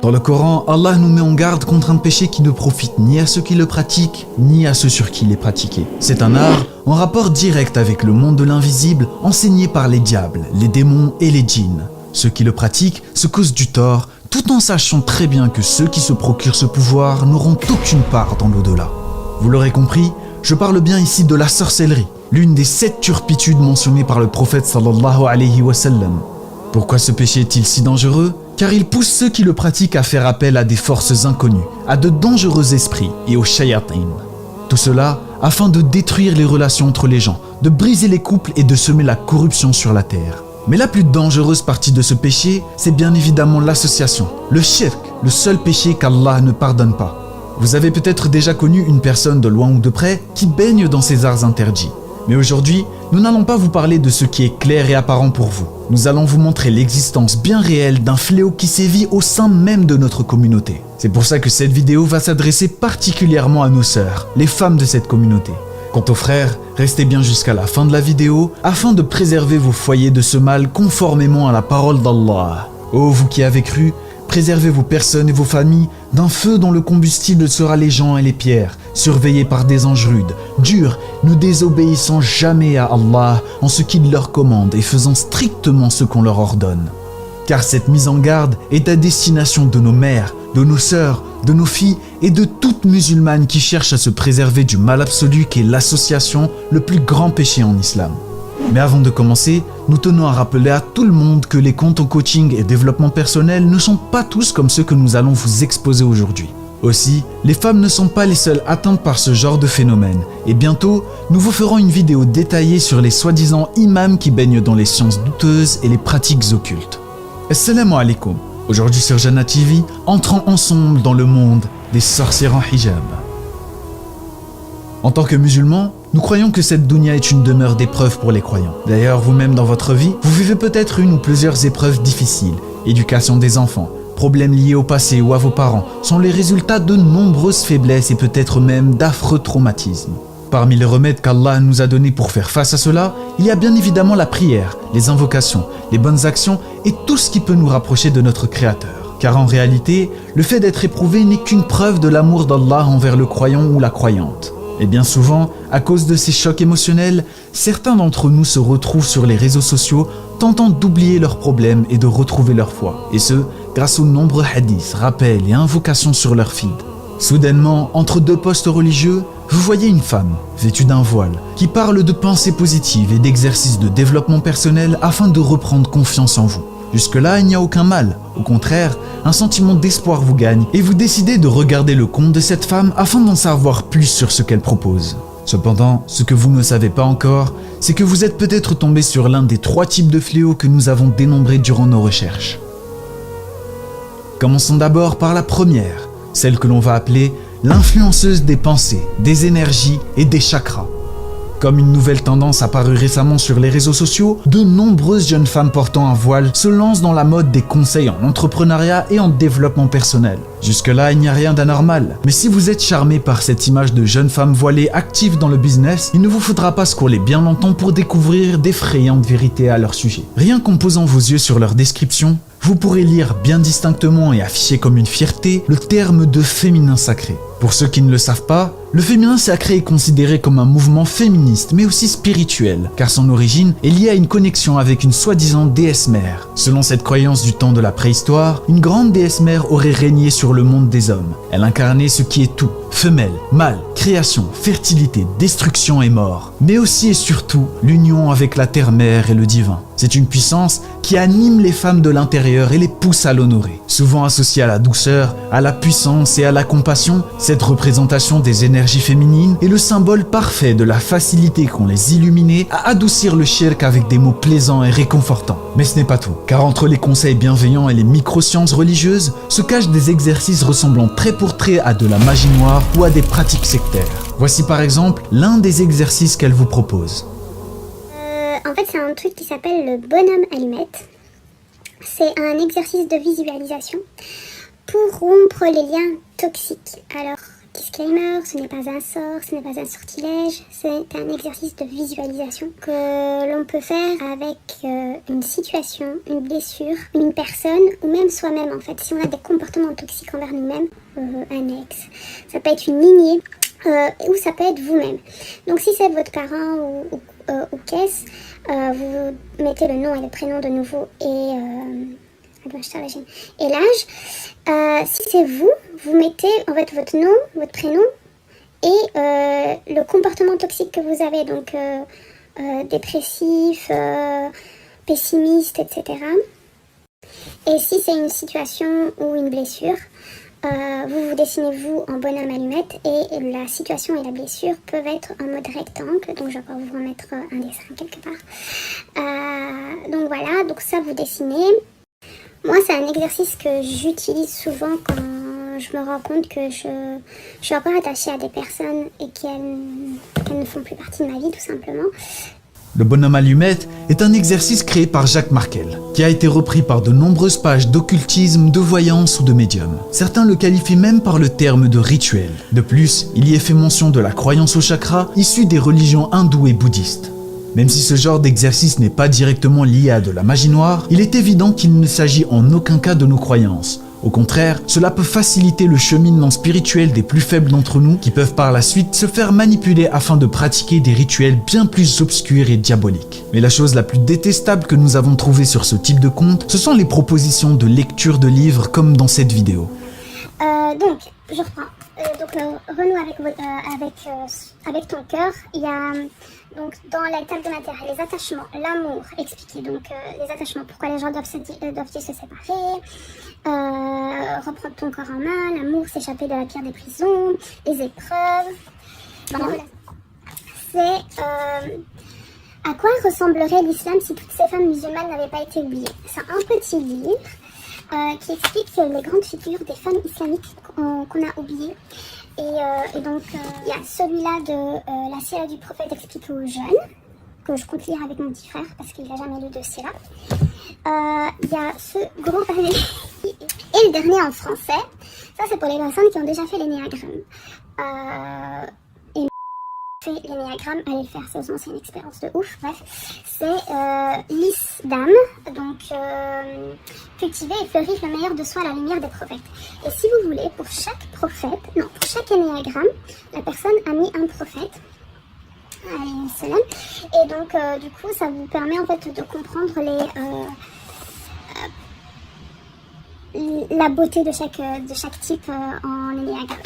Dans le Coran, Allah nous met en garde contre un péché qui ne profite ni à ceux qui le pratiquent, ni à ceux sur qui il est pratiqué. C'est un art en rapport direct avec le monde de l'invisible, enseigné par les diables, les démons et les djinns. Ceux qui le pratiquent se causent du tort, tout en sachant très bien que ceux qui se procurent ce pouvoir n'auront aucune part dans l'au-delà. Vous l'aurez compris, je parle bien ici de la sorcellerie, l'une des 7 turpitudes mentionnées par le prophète sallallahu alayhi wa sallam. Pourquoi ce péché est-il si dangereux ? Car il pousse ceux qui le pratiquent à faire appel à des forces inconnues, à de dangereux esprits et aux shayatin. Tout cela afin de détruire les relations entre les gens, de briser les couples et de semer la corruption sur la terre. Mais la plus dangereuse partie de ce péché, c'est bien évidemment l'association, le shirk, le seul péché qu'Allah ne pardonne pas. Vous avez peut-être déjà connu une personne de loin ou de près qui baigne dans ces arts interdits. Mais aujourd'hui, nous n'allons pas vous parler de ce qui est clair et apparent pour vous. Nous allons vous montrer l'existence bien réelle d'un fléau qui sévit au sein même de notre communauté. C'est pour ça que cette vidéo va s'adresser particulièrement à nos sœurs, les femmes de cette communauté. Quant aux frères, restez bien jusqu'à la fin de la vidéo afin de préserver vos foyers de ce mal conformément à la parole d'Allah. Ô vous qui avez cru, préservez vos personnes et vos familles d'un feu dont le combustible sera les gens et les pierres, surveillés par des anges rudes, durs, ne désobéissant jamais à Allah en ce qu'il leur commande et faisant strictement ce qu'on leur ordonne. Car cette mise en garde est à destination de nos mères, de nos sœurs, de nos filles et de toutes musulmanes qui cherchent à se préserver du mal absolu qu'est l'association, le plus grand péché en islam. Mais avant de commencer, nous tenons à rappeler à tout le monde que les comptes en coaching et développement personnel ne sont pas tous comme ceux que nous allons vous exposer aujourd'hui. Aussi, les femmes ne sont pas les seules atteintes par ce genre de phénomène, et bientôt, nous vous ferons une vidéo détaillée sur les soi-disant imams qui baignent dans les sciences douteuses et les pratiques occultes. Assalamu alaikum. Aujourd'hui sur Jannah TV, entrons ensemble dans le monde des sorcières en hijab. En tant que musulmans, nous croyons que cette dunya est une demeure d'épreuves pour les croyants. D'ailleurs, vous-même dans votre vie, vous vivez peut-être une ou plusieurs épreuves difficiles. Éducation des enfants, problèmes liés au passé ou à vos parents sont les résultats de nombreuses faiblesses et peut-être même d'affreux traumatismes. Parmi les remèdes qu'Allah nous a donnés pour faire face à cela, il y a bien évidemment la prière, les invocations, les bonnes actions et tout ce qui peut nous rapprocher de notre Créateur. Car en réalité, le fait d'être éprouvé n'est qu'une preuve de l'amour d'Allah envers le croyant ou la croyante. Et bien souvent, à cause de ces chocs émotionnels, certains d'entre nous se retrouvent sur les réseaux sociaux tentant d'oublier leurs problèmes et de retrouver leur foi. Et ce, grâce aux nombreux hadiths, rappels et invocations sur leur feed. Soudainement, entre 2 posts religieux, vous voyez une femme, vêtue d'un voile, qui parle de pensées positives et d'exercices de développement personnel afin de reprendre confiance en vous. Jusque-là, il n'y a aucun mal. Au contraire, un sentiment d'espoir vous gagne et vous décidez de regarder le compte de cette femme afin d'en savoir plus sur ce qu'elle propose. Cependant, ce que vous ne savez pas encore, c'est que vous êtes peut-être tombé sur l'un des 3 types de fléaux que nous avons dénombrés durant nos recherches. Commençons d'abord par la première, celle que l'on va appeler l'influenceuse des pensées, des énergies et des chakras. Comme une nouvelle tendance apparue récemment sur les réseaux sociaux, de nombreuses jeunes femmes portant un voile se lancent dans la mode des conseils en entrepreneuriat et en développement personnel. Jusque-là, il n'y a rien d'anormal. Mais si vous êtes charmé par cette image de jeunes femmes voilées actives dans le business, il ne vous faudra pas scroller bien longtemps pour découvrir d'effrayantes vérités à leur sujet. Rien qu'en posant vos yeux sur leur description, vous pourrez lire bien distinctement et afficher comme une fierté le terme de féminin sacré. Pour ceux qui ne le savent pas, le féminin sacré est considéré comme un mouvement féministe mais aussi spirituel, car son origine est liée à une connexion avec une soi-disant déesse mère. Selon cette croyance du temps de la préhistoire, une grande déesse mère aurait régné sur le monde des hommes. Elle incarnait ce qui est tout, femelle, mâle, création, fertilité, destruction et mort, mais aussi et surtout l'union avec la terre-mère et le divin. C'est une puissance qui anime les femmes de l'intérieur et les pousse à l'honorer. Souvent associée à la douceur, à la puissance et à la compassion, cette représentation des énergies féminines est le symbole parfait de la facilité qu'ont les illuminés à adoucir le shirk avec des mots plaisants et réconfortants. Mais ce n'est pas tout, car entre les conseils bienveillants et les microsciences religieuses se cachent des exercices ressemblant trait pour trait à de la magie noire ou à des pratiques sectaires. Voici par exemple l'un des exercices qu'elle vous propose. En fait, c'est un truc qui s'appelle le bonhomme allumette. C'est un exercice de visualisation pour rompre les liens toxiques. Alors, disclaimer, ce n'est pas un sort, ce n'est pas un sortilège, c'est un exercice de visualisation que l'on peut faire avec une situation, une blessure, une personne ou même soi-même en fait. Si on a des comportements toxiques envers nous-mêmes, un ex, ça peut être une lignée ou ça peut être vous-même. Donc si c'est votre parent ou qu'est-ce, vous mettez le nom et le prénom de nouveau et l'âge. Si c'est vous, vous mettez en fait votre nom, votre prénom et le comportement toxique que vous avez, donc dépressif, pessimiste, etc. Et si c'est une situation ou une blessure, vous dessinez vous en bonhomme allumette et la situation et la blessure peuvent être en mode rectangle, donc je vais vous remettre un dessin quelque part. Donc voilà, donc ça vous dessinez. Moi, c'est un exercice que j'utilise souvent quand je me rends compte que je suis encore attachée à des personnes et qu'elles ne font plus partie de ma vie, tout simplement. Le bonhomme allumette est un exercice créé par Jacques Markel, qui a été repris par de nombreuses pages d'occultisme, de voyance ou de médium. Certains le qualifient même par le terme de rituel. De plus, il y est fait mention de la croyance au chakra issue des religions hindoues et bouddhistes. Même si ce genre d'exercice n'est pas directement lié à de la magie noire, il est évident qu'il ne s'agit en aucun cas de nos croyances. Au contraire, cela peut faciliter le cheminement spirituel des plus faibles d'entre nous qui peuvent par la suite se faire manipuler afin de pratiquer des rituels bien plus obscurs et diaboliques. Mais la chose la plus détestable que nous avons trouvée sur ce type de compte, ce sont les propositions de lecture de livres comme dans cette vidéo. Donc, je reprends. Renoue avec ton cœur. Il y a donc dans la table de matière les attachements, l'amour expliqué. Donc les attachements, pourquoi les gens doivent se séparer. Reprendre ton corps en main, l'amour, s'échapper de la pire des prisons, les épreuves. Voilà. C'est à quoi ressemblerait l'islam si toutes ces femmes musulmanes n'avaient pas été oubliées. C'est un petit livre qui explique les grandes figures des femmes islamiques qu'on a oubliées. Et donc, il y a celui-là de la sira du prophète expliquée aux jeunes, que je compte lire avec mon petit frère parce qu'il n'a jamais lu de sira. Il y a ce gros pavé. Et le dernier en français, ça c'est pour les personnes qui ont déjà fait l'énéagramme. Fait l'énéagramme, allez le faire, sérieusement c'est une expérience de ouf. Bref, c'est lys d'âme, donc cultiver et fleurir le meilleur de soi à la lumière des prophètes. Et si vous voulez, pour chaque prophète, non, pour chaque énéagramme, la personne a mis un prophète. Et donc du coup ça vous permet en fait de comprendre la beauté de chaque type en énéagramme.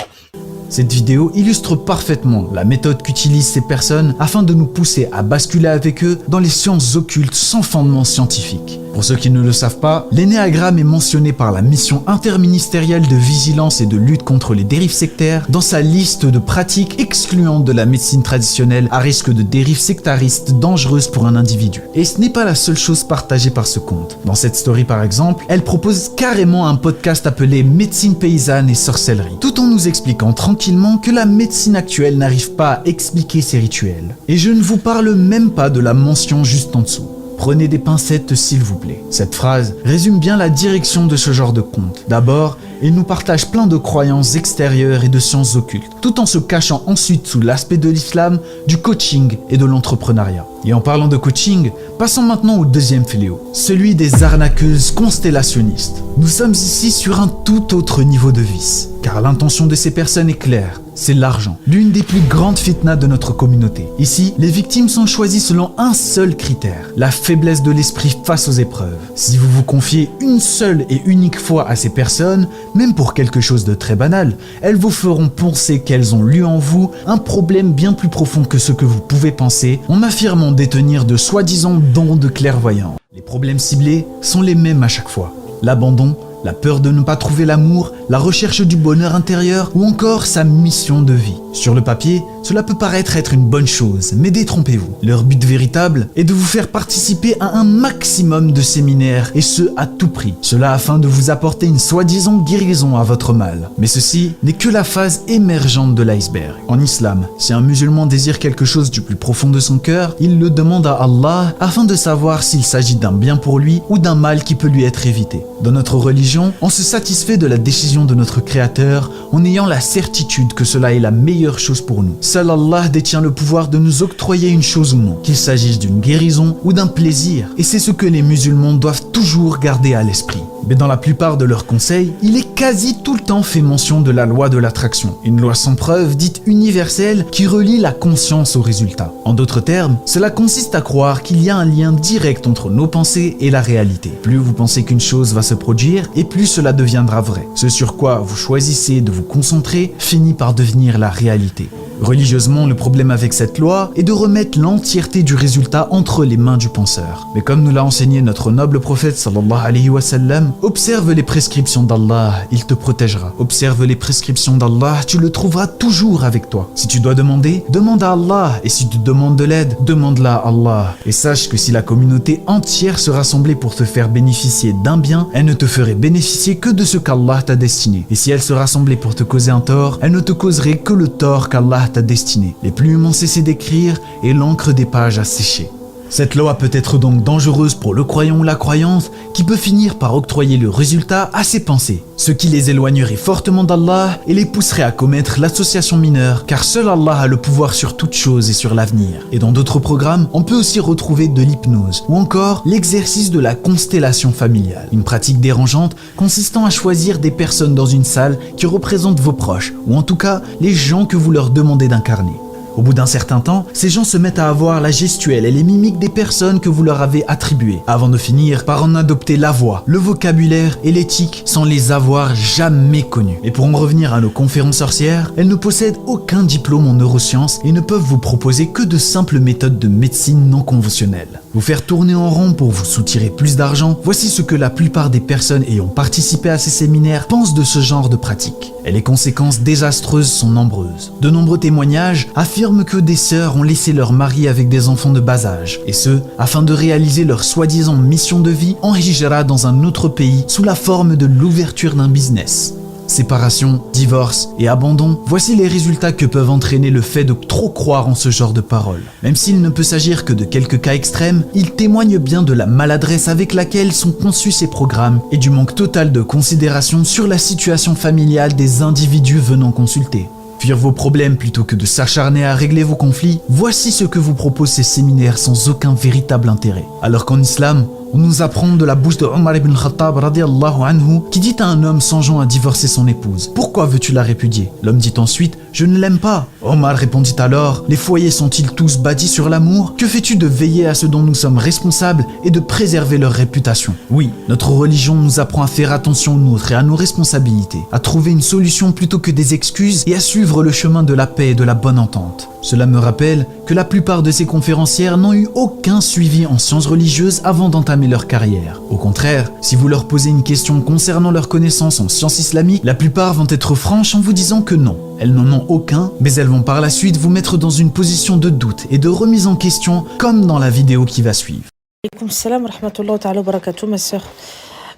Cette vidéo illustre parfaitement la méthode qu'utilisent ces personnes afin de nous pousser à basculer avec eux dans les sciences occultes sans fondement scientifique. Pour ceux qui ne le savent pas, l'énéagramme est mentionné par la mission interministérielle de vigilance et de lutte contre les dérives sectaires dans sa liste de pratiques excluant de la médecine traditionnelle à risque de dérives sectaristes dangereuses pour un individu. Et ce n'est pas la seule chose partagée par ce compte. Dans cette story par exemple, elle propose carrément un podcast appelé Médecine paysanne et sorcellerie, tout en nous expliquant tranquillement que la médecine actuelle n'arrive pas à expliquer ces rituels. Et je ne vous parle même pas de la mention juste en dessous. Prenez des pincettes s'il vous plaît. Cette phrase résume bien la direction de ce genre de conte. D'abord, il nous partage plein de croyances extérieures et de sciences occultes, tout en se cachant ensuite sous l'aspect de l'islam, du coaching et de l'entrepreneuriat. Et en parlant de coaching, passons maintenant au deuxième fléau, celui des arnaqueuses constellationnistes. Nous sommes ici sur un tout autre niveau de vice, car l'intention de ces personnes est claire. C'est l'argent, l'une des plus grandes fitnas de notre communauté. Ici, les victimes sont choisies selon un seul critère, la faiblesse de l'esprit face aux épreuves. Si vous vous confiez une seule et unique fois à ces personnes, même pour quelque chose de très banal, elles vous feront penser qu'elles ont lu en vous un problème bien plus profond que ce que vous pouvez penser en affirmant détenir de soi-disant dons de clairvoyance. Les problèmes ciblés sont les mêmes à chaque fois. L'abandon, la peur de ne pas trouver l'amour, la recherche du bonheur intérieur ou encore sa mission de vie. Sur le papier, Cela peut paraître être une bonne chose, mais détrompez-vous. Leur but véritable est de vous faire participer à un maximum de séminaires, et ce à tout prix. Cela afin de vous apporter une soi-disant guérison à votre mal. Mais ceci n'est que la phase émergente de l'iceberg. En islam, si un musulman désire quelque chose du plus profond de son cœur, il le demande à Allah afin de savoir s'il s'agit d'un bien pour lui ou d'un mal qui peut lui être évité. Dans notre religion, on se satisfait de la décision de notre Créateur en ayant la certitude que cela est la meilleure chose pour nous. Seul Allah détient le pouvoir de nous octroyer une chose ou non, qu'il s'agisse d'une guérison ou d'un plaisir, et c'est ce que les musulmans doivent toujours garder à l'esprit. Mais dans la plupart de leurs conseils, il est quasi tout le temps fait mention de la loi de l'attraction, une loi sans preuve dite universelle qui relie la conscience au résultat. En d'autres termes, cela consiste à croire qu'il y a un lien direct entre nos pensées et la réalité. Plus vous pensez qu'une chose va se produire, et plus cela deviendra vrai. Ce sur quoi vous choisissez de vous concentrer finit par devenir la réalité. Religieusement, le problème avec cette loi est de remettre l'entièreté du résultat entre les mains du penseur. Mais comme nous l'a enseigné notre noble prophète sallallahu alayhi wa sallam, observe les prescriptions d'Allah, il te protégera. Observe les prescriptions d'Allah, tu le trouveras toujours avec toi. Si tu dois demander, demande à Allah, et si tu demandes de l'aide, demande-la à Allah. Et sache que si la communauté entière se rassemblait pour te faire bénéficier d'un bien, elle ne te ferait bénéficier que de ce qu'Allah t'a destiné. Et si elle se rassemblait pour te causer un tort, elle ne te causerait que le tort qu'Allah t'a destiné. Les plumes ont cessé d'écrire et l'encre des pages a séché. Cette loi peut être donc dangereuse pour le croyant ou la croyante qui peut finir par octroyer le résultat à ses pensées, ce qui les éloignerait fortement d'Allah et les pousserait à commettre l'association mineure car seul Allah a le pouvoir sur toute chose et sur l'avenir. Et dans d'autres programmes, on peut aussi retrouver de l'hypnose ou encore l'exercice de la constellation familiale, une pratique dérangeante consistant à choisir des personnes dans une salle qui représentent vos proches ou en tout cas les gens que vous leur demandez d'incarner. Au bout d'un certain temps, ces gens se mettent à avoir la gestuelle et les mimiques des personnes que vous leur avez attribuées, avant de finir par en adopter la voix, le vocabulaire et l'éthique sans les avoir jamais connus. Et pour en revenir à nos conférences sorcières, elles ne possèdent aucun diplôme en neurosciences et ne peuvent vous proposer que de simples méthodes de médecine non conventionnelles. Vous faire tourner en rond pour vous soutirer plus d'argent, voici ce que la plupart des personnes ayant participé à ces séminaires pensent de ce genre de pratique. Et les conséquences désastreuses sont nombreuses. De nombreux témoignages affirment que des sœurs ont laissé leur mari avec des enfants de bas âge, et ce, afin de réaliser leur soi-disant mission de vie en hijra dans un autre pays sous la forme de l'ouverture d'un business. Séparation, divorce et abandon, voici les résultats que peuvent entraîner le fait de trop croire en ce genre de paroles. Même s'il ne peut s'agir que de quelques cas extrêmes, ils témoignent bien de la maladresse avec laquelle sont conçus ces programmes et du manque total de considération sur la situation familiale des individus venant consulter. Fuir vos problèmes plutôt que de s'acharner à régler vos conflits, voici ce que vous proposent ces séminaires sans aucun véritable intérêt. Alors qu'en islam, on nous apprend de la bouche de Omar ibn Khattab radiallahu anhu qui dit à un homme songeant à divorcer son épouse: « Pourquoi veux-tu la répudier ?» L'homme dit ensuite: « Je ne l'aime pas. » Omar répondit alors: « Les foyers sont-ils tous bâtis sur l'amour? Que fais-tu de veiller à ce dont nous sommes responsables et de préserver leur réputation ?» Oui, notre religion nous apprend à faire attention aux nôtres et à nos responsabilités, à trouver une solution plutôt que des excuses et à suivre le chemin de la paix et de la bonne entente. Cela me rappelle que la plupart de ces conférencières n'ont eu aucun suivi en sciences religieuses avant d'entamer leur carrière. Au contraire, si vous leur posez une question concernant leurs connaissances en sciences islamiques, la plupart vont être franches en vous disant que non, elles n'en ont aucun, mais elles vont par la suite vous mettre dans une position de doute et de remise en question, comme dans la vidéo qui va suivre. Alaykoum salam wa rahmatullahi ta'ala wa barakatuh, ma sœur.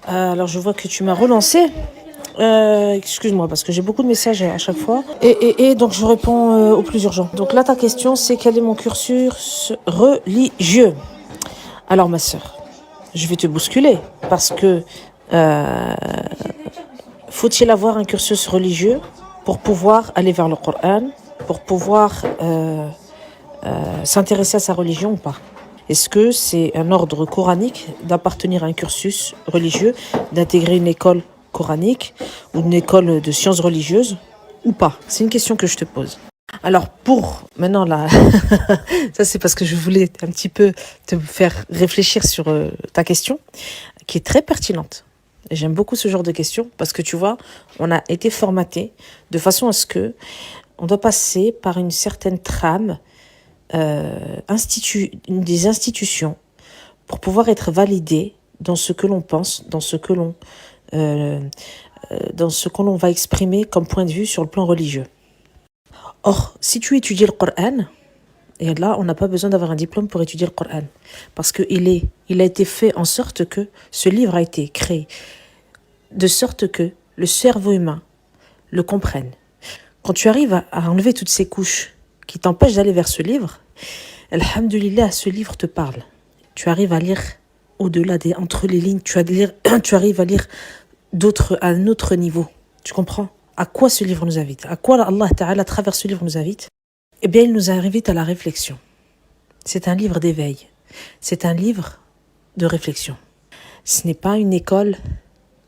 Alors je vois que tu m'as relancé. Excuse-moi parce que j'ai beaucoup de messages à chaque fois et donc je réponds au plus urgent. Donc là ta question c'est quel est mon cursus religieux. Alors ma sœur, je vais te bousculer parce que faut-il avoir un cursus religieux pour pouvoir aller vers le Coran, pour pouvoir s'intéresser à sa religion ou pas? Est-ce que c'est un ordre coranique d'appartenir à un cursus religieux, d'intégrer une école coranique ou une école de sciences religieuses ou pas? C'est une question que je te pose. Alors pour maintenant là, ça c'est parce que je voulais un petit peu te faire réfléchir sur ta question qui est très pertinente. Et j'aime beaucoup ce genre de questions parce que tu vois, on a été formaté de façon à ce que on doit passer par une certaine trame des institutions pour pouvoir être validé dans ce que l'on pense, dans ce que l'on va exprimer comme point de vue sur le plan religieux. Or, si tu étudies le Coran, et là, on n'a pas besoin d'avoir un diplôme pour étudier le Coran, parce qu'il a été fait en sorte que ce livre a été créé, de sorte que le cerveau humain le comprenne. Quand tu arrives à enlever toutes ces couches qui t'empêchent d'aller vers ce livre, alhamdoulilah, ce livre te parle. Tu arrives à lire au-delà entre les lignes, tu arrives à lire à un autre niveau. Tu comprends? À quoi ce livre nous invite? À quoi Allah Ta'ala, à travers ce livre, nous invite? Eh bien, il nous invite à la réflexion. C'est un livre d'éveil. C'est un livre de réflexion. Ce n'est pas une école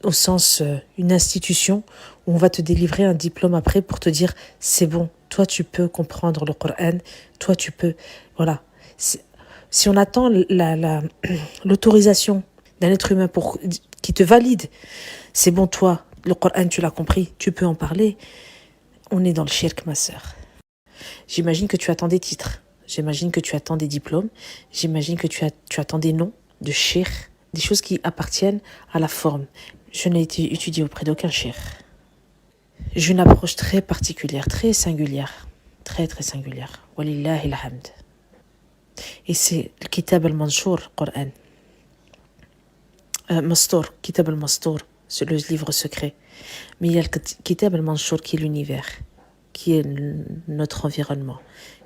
au sens une institution où on va te délivrer un diplôme après pour te dire c'est bon, toi tu peux comprendre le Coran, toi tu peux, voilà. Si on attend l'autorisation d'un être humain qui te valide, c'est bon, toi, le Coran tu l'as compris, tu peux en parler, on est dans le shirk, ma sœur. J'imagine que tu attends des titres, j'imagine que tu attends des diplômes, j'imagine que tu attends des noms de shirk, des choses qui appartiennent à la forme. Je n'ai été étudié auprès d'aucun shirk. J'ai une approche très particulière, très singulière, très très singulière. Walillahi alhamd. Et c'est le Kitab al-Mansour, Coran. Mastour, Kitab al-Mastour, c'est le livre secret. Mais il y a le Kitab al-Mansour qui est l'univers, qui est notre environnement,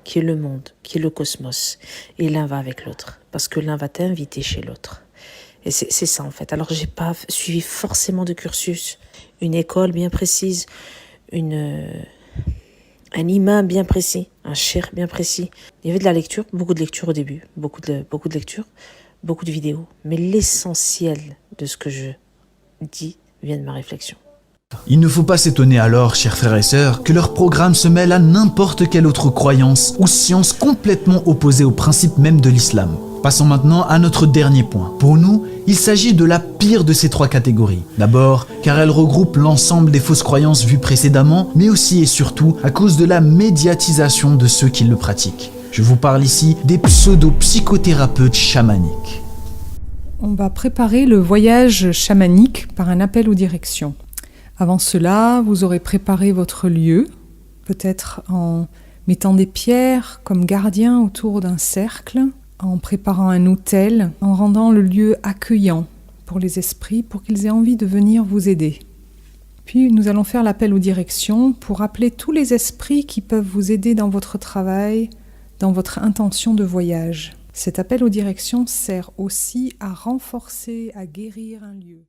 qui est le monde, qui est le cosmos. Et l'un va avec l'autre, parce que l'un va t'inviter chez l'autre. Et c'est ça en fait. Alors j'ai pas suivi forcément de cursus, une école bien précise, un imam bien précis, un cheikh bien précis. Il y avait de la lecture, beaucoup de lecture au début, beaucoup de lecture, beaucoup de vidéos. Mais l'essentiel de ce que je dis vient de ma réflexion. Il ne faut pas s'étonner alors, chers frères et sœurs, que leur programme se mêle à n'importe quelle autre croyance ou science complètement opposée au principe même de l'islam. Passons maintenant à notre dernier point. Pour nous, il s'agit de la pire de ces trois catégories. D'abord, car elle regroupe l'ensemble des fausses croyances vues précédemment, mais aussi et surtout à cause de la médiatisation de ceux qui le pratiquent. Je vous parle ici des pseudo-psychothérapeutes chamaniques. On va préparer le voyage chamanique par un appel aux directions. Avant cela, vous aurez préparé votre lieu, peut-être en mettant des pierres comme gardiens autour d'un cercle, en préparant un autel, en rendant le lieu accueillant pour les esprits, pour qu'ils aient envie de venir vous aider. Puis nous allons faire l'appel aux directions pour appeler tous les esprits qui peuvent vous aider dans votre travail, dans votre intention de voyage. Cet appel aux directions sert aussi à renforcer, à guérir un lieu.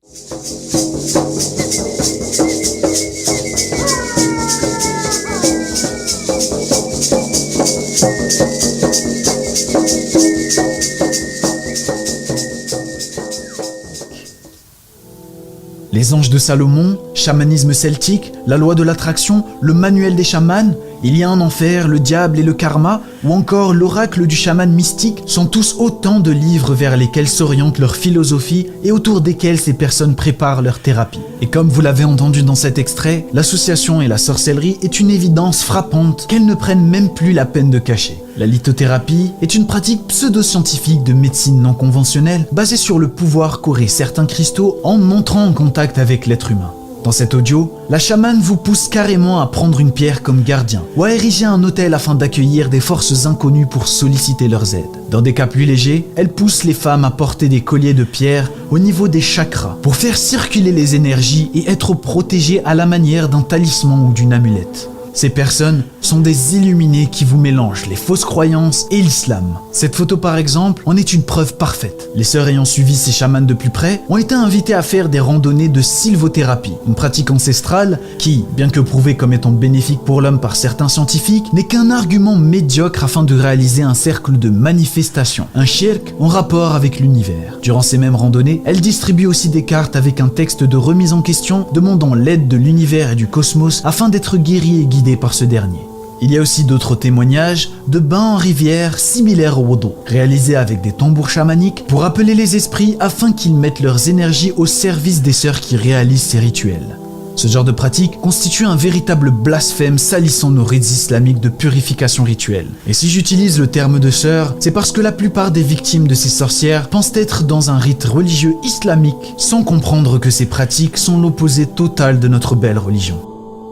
Les anges de Salomon, chamanisme celtique, la loi de l'attraction, le manuel des chamans, il y a un enfer, le diable et le karma, ou encore l'oracle du chaman mystique sont tous autant de livres vers lesquels s'oriente leur philosophie et autour desquels ces personnes préparent leur thérapie. Et comme vous l'avez entendu dans cet extrait, l'association et la sorcellerie est une évidence frappante qu'elles ne prennent même plus la peine de cacher. La lithothérapie est une pratique pseudo-scientifique de médecine non conventionnelle basée sur le pouvoir qu'auraient certains cristaux en entrant en contact avec l'être humain. Dans cet audio, la chamane vous pousse carrément à prendre une pierre comme gardien ou à ériger un autel afin d'accueillir des forces inconnues pour solliciter leurs aides. Dans des cas plus légers, elle pousse les femmes à porter des colliers de pierre au niveau des chakras pour faire circuler les énergies et être protégées à la manière d'un talisman ou d'une amulette. Ces personnes sont des illuminés qui vous mélangent les fausses croyances et l'islam. Cette photo par exemple en est une preuve parfaite. Les sœurs ayant suivi ces chamans de plus près ont été invitées à faire des randonnées de sylvothérapie, une pratique ancestrale qui, bien que prouvée comme étant bénéfique pour l'homme par certains scientifiques, n'est qu'un argument médiocre afin de réaliser un cercle de manifestation, un shirk en rapport avec l'univers. Durant ces mêmes randonnées, elles distribuent aussi des cartes avec un texte de remise en question demandant l'aide de l'univers et du cosmos afin d'être guéri et guidé par ce dernier. Il y a aussi d'autres témoignages de bains en rivière similaires au wudu, réalisés avec des tambours chamaniques pour appeler les esprits afin qu'ils mettent leurs énergies au service des sœurs qui réalisent ces rituels. Ce genre de pratique constitue un véritable blasphème salissant nos rites islamiques de purification rituelle. Et si j'utilise le terme de sœur, c'est parce que la plupart des victimes de ces sorcières pensent être dans un rite religieux islamique sans comprendre que ces pratiques sont l'opposé total de notre belle religion.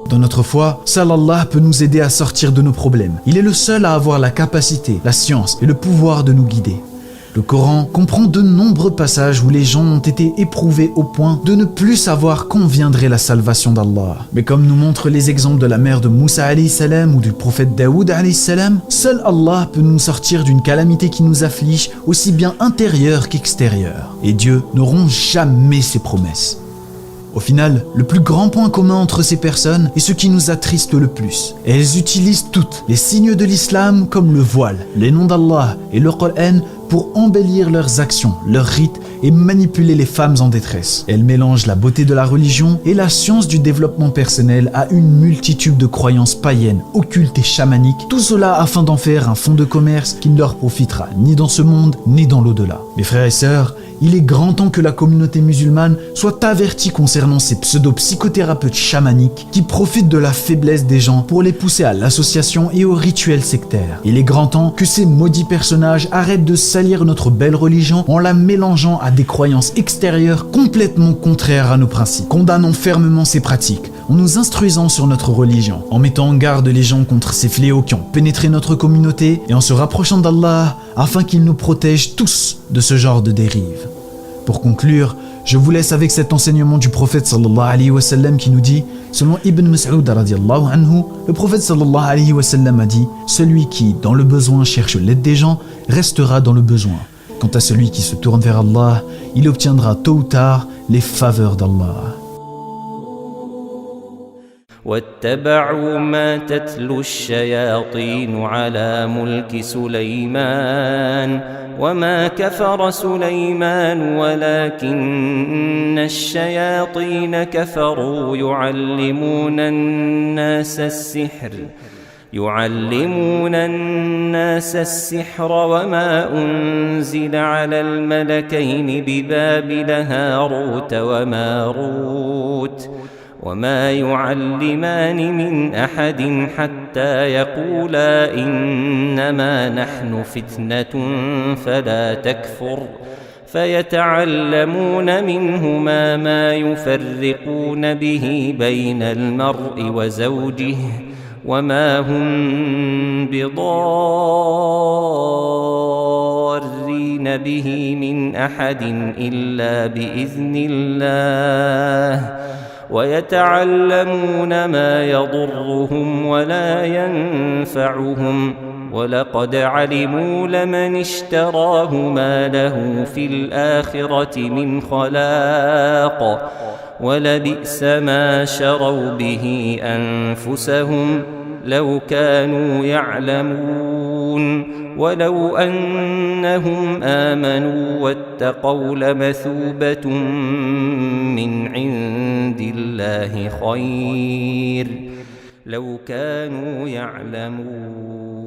Dans notre foi, seul Allah peut nous aider à sortir de nos problèmes. Il est le seul à avoir la capacité, la science et le pouvoir de nous guider. Le Coran comprend de nombreux passages où les gens ont été éprouvés au point de ne plus savoir quand viendrait la salvation d'Allah. Mais comme nous montrent les exemples de la mère de Moussa alayhi salam ou du prophète Daoud alayhi salam, seul Allah peut nous sortir d'une calamité qui nous afflige, aussi bien intérieure qu'extérieure. Et Dieu ne rompt jamais ses promesses. Au final, le plus grand point commun entre ces personnes est ce qui nous attriste le plus. Et elles utilisent toutes les signes de l'islam comme le voile, les noms d'Allah et le Coran pour embellir leurs actions, leurs rites et manipuler les femmes en détresse. Elles mélangent la beauté de la religion et la science du développement personnel à une multitude de croyances païennes, occultes et chamaniques, tout cela afin d'en faire un fonds de commerce qui ne leur profitera ni dans ce monde ni dans l'au-delà. Mes frères et sœurs, il est grand temps que la communauté musulmane soit avertie concernant ces pseudo-psychothérapeutes chamaniques qui profitent de la faiblesse des gens pour les pousser à l'association et aux rituels sectaires. Il est grand temps que ces maudits personnages arrêtent de salir notre belle religion en la mélangeant à des croyances extérieures complètement contraires à nos principes. Condamnons fermement ces pratiques en nous instruisant sur notre religion, en mettant en garde les gens contre ces fléaux qui ont pénétré notre communauté et en se rapprochant d'Allah afin qu'il nous protège tous de ce genre de dérive. Pour conclure, je vous laisse avec cet enseignement du prophète sallallahu alayhi wa sallam qui nous dit, selon Ibn Mas'ud radiyallahu anhu, le prophète sallallahu alayhi wa sallam a dit « Celui qui, dans le besoin, cherche l'aide des gens, restera dans le besoin. Quant à celui qui se tourne vers Allah, il obtiendra tôt ou tard les faveurs d'Allah. » واتبعوا ما تتلو الشياطين على ملك سليمان وما كفر سليمان ولكن الشياطين كفروا يعلمون الناس السحر وما أنزل على الملكين ببابل هاروت وماروت وما يعلمان من أحد حتى يقولا إنما نحن فتنة فلا تكفر فيتعلمون منهما ما يفرقون به بين المرء وزوجه وما هم بضارين به من أحد إلا بإذن الله ويتعلمون ما يضرهم ولا ينفعهم ولقد علموا لمن اشتراه ما له في الآخرة من خلاق ولبئس ما شروا به أنفسهم لو كانوا يعلمون ولو أنهم آمنوا واتقوا لمثوبة من عند الله خير لو كانوا يعلمون